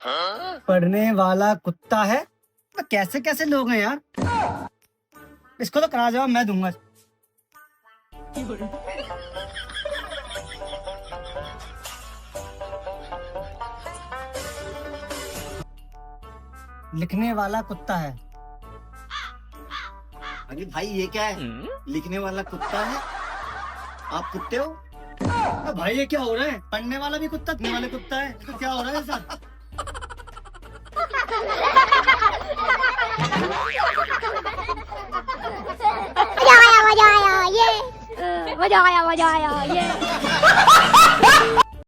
पढ़ने वाला कुत्ता है। तो कैसे कैसे लोग हैं यार, इसको तो करा जवाब मैं दूंगा। लिखने वाला कुत्ता है। अरे भाई ये क्या है? लिखने वाला कुत्ता है, आप कुत्ते हो? तो भाई ये क्या हो रहा है? पढ़ने वाला भी कुत्ता, लिखने वाला कुत्ता है, तो क्या हो रहा है सर? मजा आया ये।